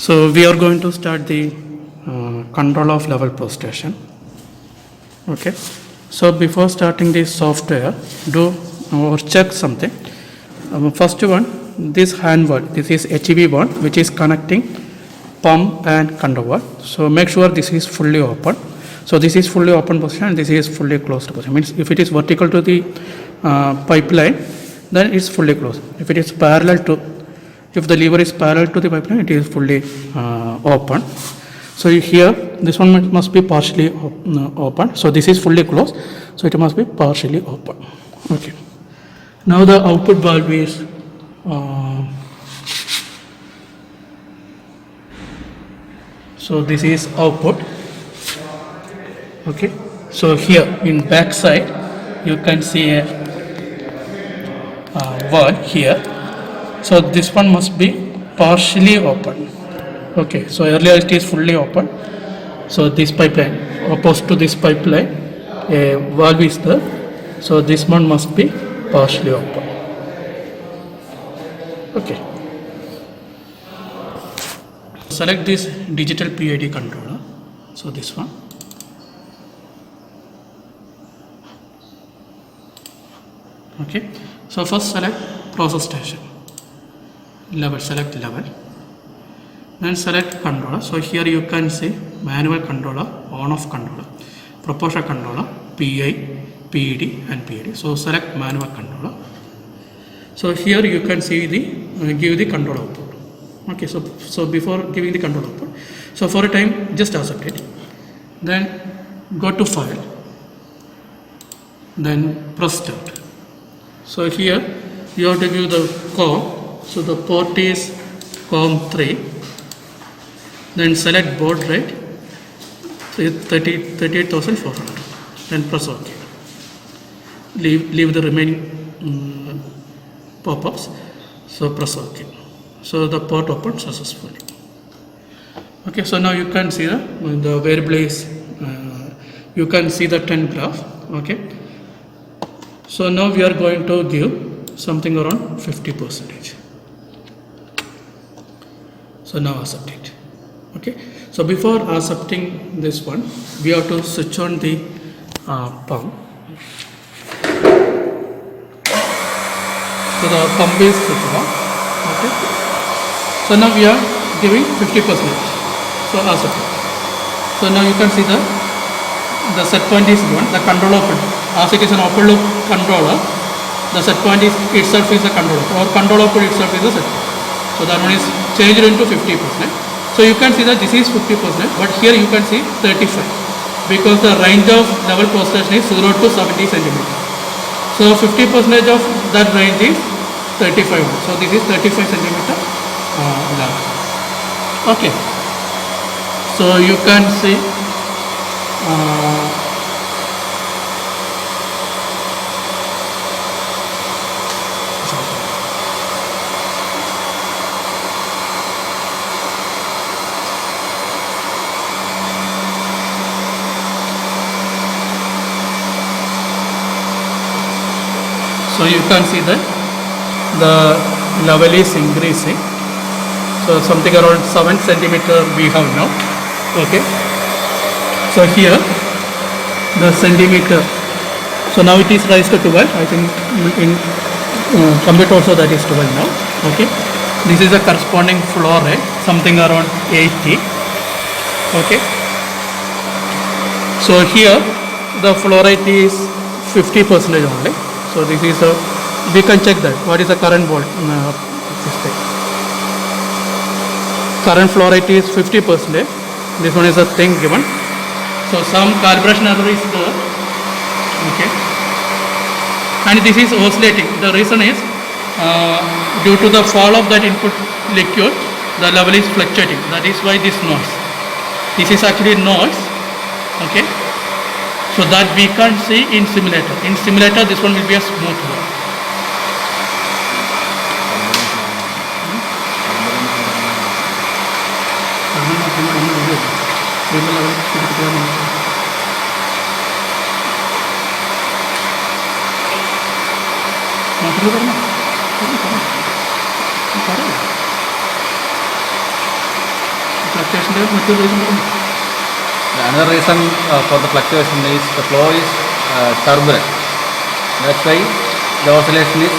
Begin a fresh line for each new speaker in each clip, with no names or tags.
So we are going to start the control of level post-station. Okay. So before starting this software, do or check something. First one, this handwall, this is HEV one, which is connecting pump and controller. So make sure this is fully open. So this is fully open position and this is fully closed position. Means if it is vertical to the pipeline, then it's fully closed. If it is parallel to, if the lever is parallel to the pipeline, it is fully open. So here, this one must be partially open. So this is fully closed. So it must be partially open. Okay. Now the output valve is so this is output. Okay. So here in back side, you can see a valve here. So this one must be partially open. Okay, so earlier it is fully open. So this pipeline, opposed to this pipeline, a valve is there. So this one must be partially open. Okay. Select this digital PID controller. So this one. Okay. So first select process station. Level, select level. Then select controller. So here you can see manual controller, on-off controller, proportional controller, PI, PED and PID. So select manual controller. So here you can see the give the control output. Okay, so before giving the control output, so for a time just accept it. Then go to file. Then press start. So here you have to give the COM. So the port is COM3. Then select baud rate 38,400. Then press OK. Leave the remaining pop-ups. So press OK. So the port opened successfully. Okay, so now you can see the variable is you can see the trend graph. Okay. So now we are going to give something around 50%. So now accept it. Okay. So before accepting this one, we have to switch on the pump. So the pump is switched on. Okay. So now we are giving 50%. So accept it. So now you can see the set point is given. The controller, as it is an open loop controller, the set point is itself is a controller, or controller output itself is a set point. So that one is changed into 50%. So you can see that this is 50%, but here you can see 35 because the range of level post-station is 0 to 70 centimeters. So 50% of that range is 35. So this is 35 centimeter level. Okay. So you can see so you can see that the level is increasing. So something around 7 centimeter we have now. Okay. So here the centimeter. So now it is raised to 12. I think in computer also that is 12 now. Okay. This is a corresponding flow rate, something around 80. Okay. So here the flow rate is 50% only. So this is a, we can check that what is the current volt. Current flow rate is 50%. This one is a thing given. So some calibration error is there. Okay. And this is oscillating. The reason is due to the fall of that input liquid, the level is fluctuating. That is why this noise. This is actually noise. Okay. So that we can't see in simulator. In simulator, this one will be a smooth one.
Another reason for the fluctuation is the flow is turbulent. That's why the oscillation is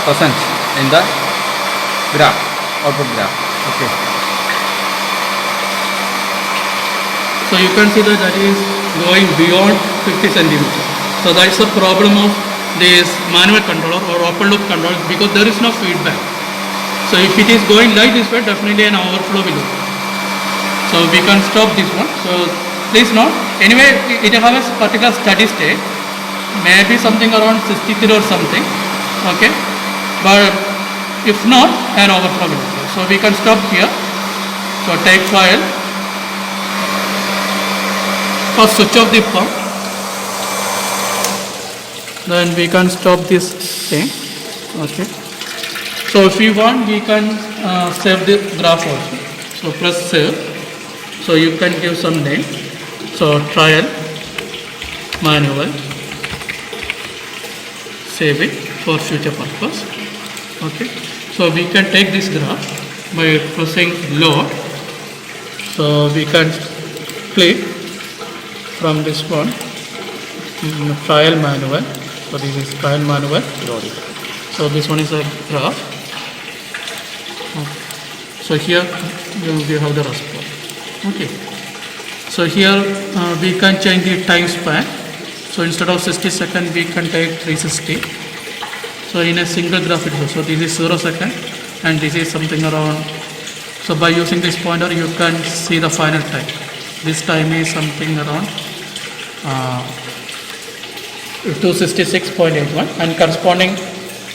present in the graph, output graph. Okay.
So you can see that is going beyond 50 centimeters. So that is the problem of this manual controller or open loop controller, because there is no feedback. So if it is going like this way, definitely an overflow will occur. So we can stop this one. So please note, anyway it has a particular steady state, maybe something around 63 or something, okay, but if not, an overflow will occur. So we can stop here. So take file, first switch off the pump, then we can stop this thing, okay. So if we want, we can save the graph also. So press save. So you can give some name. So trial, manual, save it for future purpose. Okay. So we can take this graph by pressing load. So we can click from this one, trial manual. So this is trial manual. So this one is a graph. So here we have the response. Okay. So here we can change the time span. So instead of 60 seconds, we can take 360. So in a single graph it goes. So this is 0 second and this is something around. So by using this pointer, you can see the final time. This time is something around 266.81 and corresponding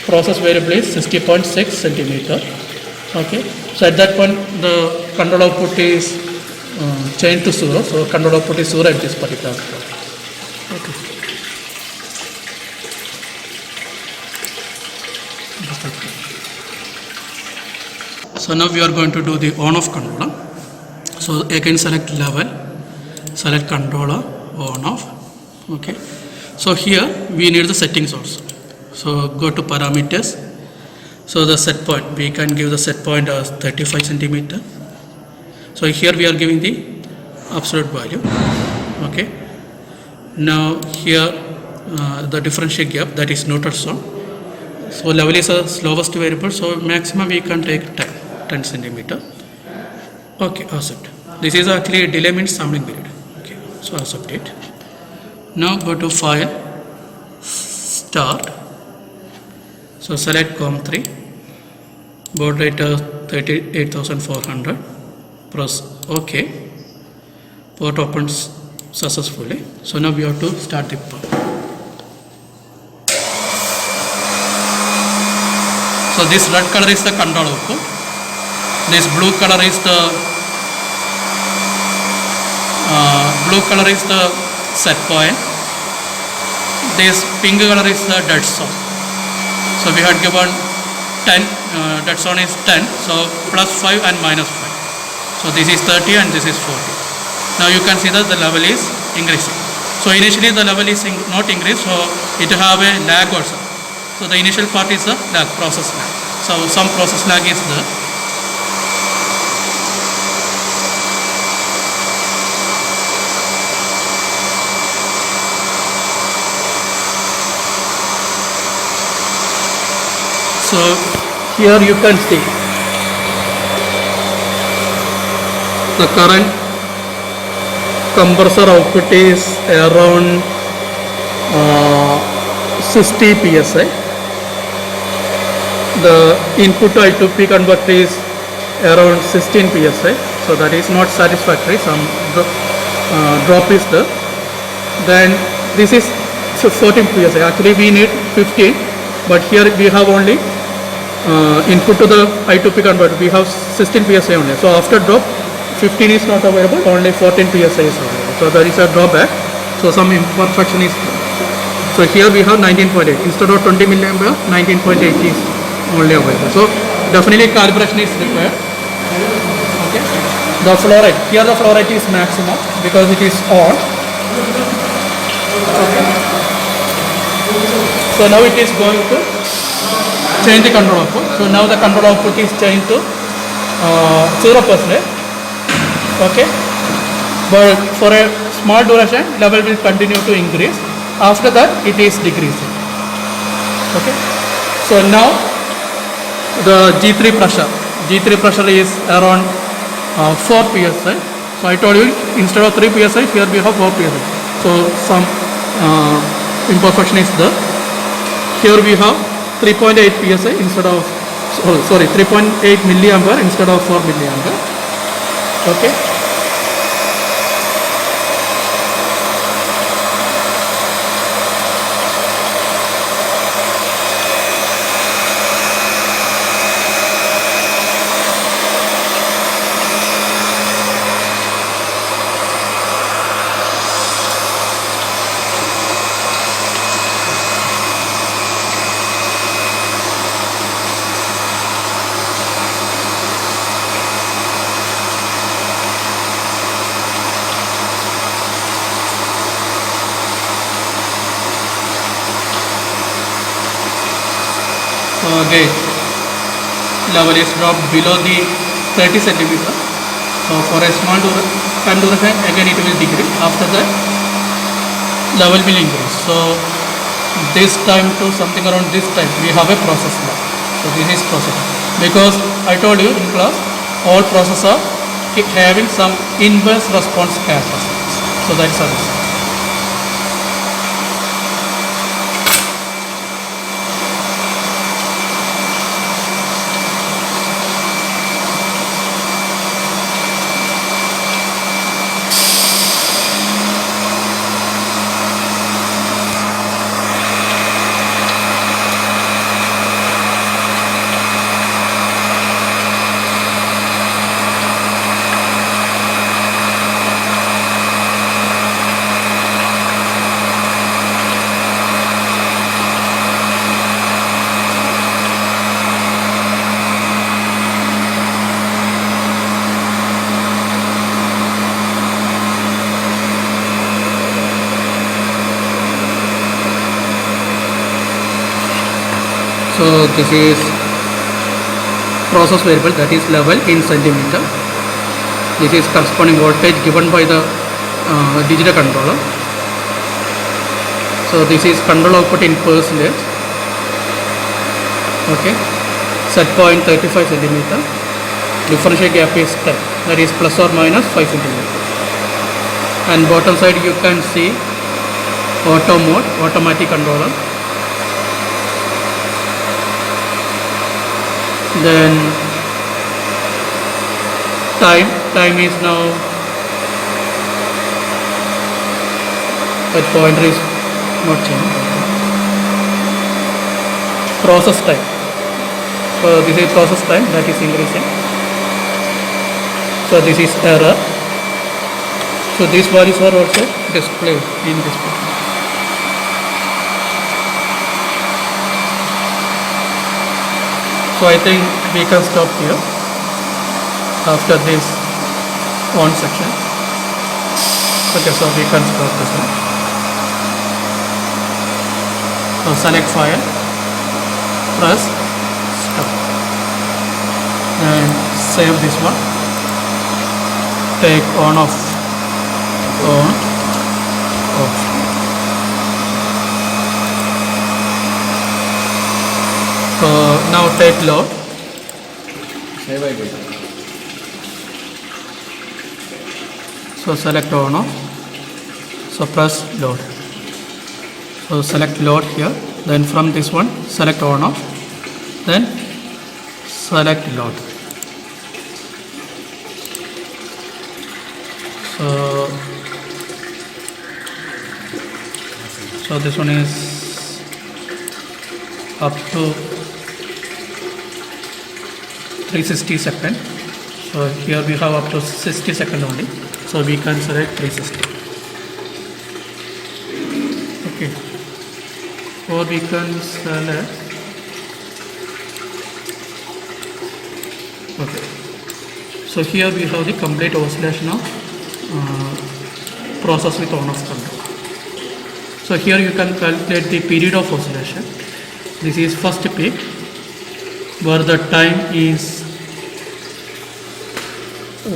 process variable is 60.6 centimeter. Okay. So at that point, the control output is changed to 0. So control output is 0 at this particular point. Okay. So now we are going to do the on-off controller. So again select level, select controller, on-off. Okay. So here we need the settings also. So go to parameters. So the set point, we can give the set point as 35 centimeter. So here we are giving the absolute value. Okay. Now here the differential gap, that is neutral zone. So level is the slowest variable. So maximum we can take 10 centimeter. Okay, accept. This is actually delay means sampling period. Okay, so accept it. Now go to file, start. So select COM3, baud rate 38,400, press OK. Port opens successfully. So now we have to start the pump. So this red color is the control output. This blue color is the set point. This pink color is the dead zone. So we had given 10, dead zone is 10, so plus 5 and minus 5. So this is 30 and this is 40. Now you can see that the level is increasing. So initially the level is not increased, so it have a lag also. So the initial part is the lag, process lag. So some process lag is there. So here you can see the current compressor output is around 60 psi. The input to I2P converter is around 16 psi. So that is not satisfactory. Some drop is there. Then this is 14 psi. Actually we need 15, but here we have only input to the I2P converter, we have 16 psi only. So after drop, 15 is not available, only 14 psi is available. So there is a drawback. So some imperfection is there. So here we have 19.8 instead of 20 milliampere, 19.8 is only available. So definitely calibration is required. Okay. The flow rate, here the flow rate is maximum because it is on. Okay. So now it is going to change the control output. So now the control output is changed to 0%. Okay, but for a small duration level will continue to increase. After that it is decreasing. Okay, so now the G3 pressure is around 4 psi. So I told you instead of 3 psi here we have 4 psi. So some imperfection is there. Here we have 3.8 psi instead of 3.8 milliampere instead of 4 milliampere. Okay. Gauge level is dropped below the 30 centimeter. So for a small time duration again it will decrease. After that level will increase. So this time to something around this time we have a process now. So this is process because I told you in class all processes are having some inverse response characteristics. So that's how it is. So this is process variable, that is level in centimeter. This is corresponding voltage given by the digital controller. So this is control output in percentage. Okay, set point 35 centimeter. Differential gap is 10, that is plus or minus 5 centimeter. And bottom side you can see auto mode, automatic controller. Then time is now, that pointer is not changed. Process time, so this is process time, that is increasing. So this is error. So these values are also displayed in this book. So I think we can stop here after this on section. Okay, so we can stop this one. So select file, press stop, and save this one. Take on off, on off. So now take load.
Save I do.
So select on off. So press load. So select load here. Then from this one select on off. Then select load. So this one is up to 360 seconds. So here we have up to 60 seconds only. So we can select 360. Okay. Or we can select. Okay. So here we have the complete oscillation of process with on-off control. So here you can calculate the period of oscillation. This is first peak, where the time is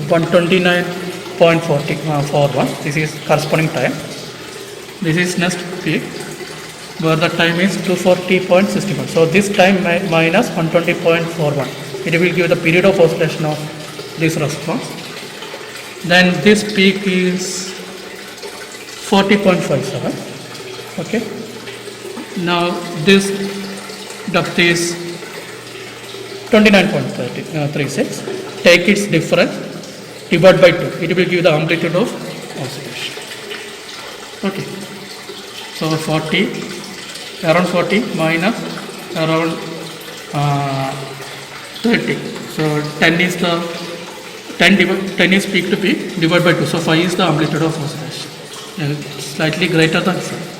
129 41. This is corresponding time. This is next peak where the time is 240.61. So this time minus 120.41. It will give the period of oscillation of this response. Then this peak is 40.57. Okay. Now this depth is 29.36. Take its difference, divide by 2. It will give the amplitude of oscillation. Okay. So 40, around 40 minus around 30. So 10 is the 10 is peak to peak, divided by 2. So 5 is the amplitude of oscillation. Slightly greater than 7.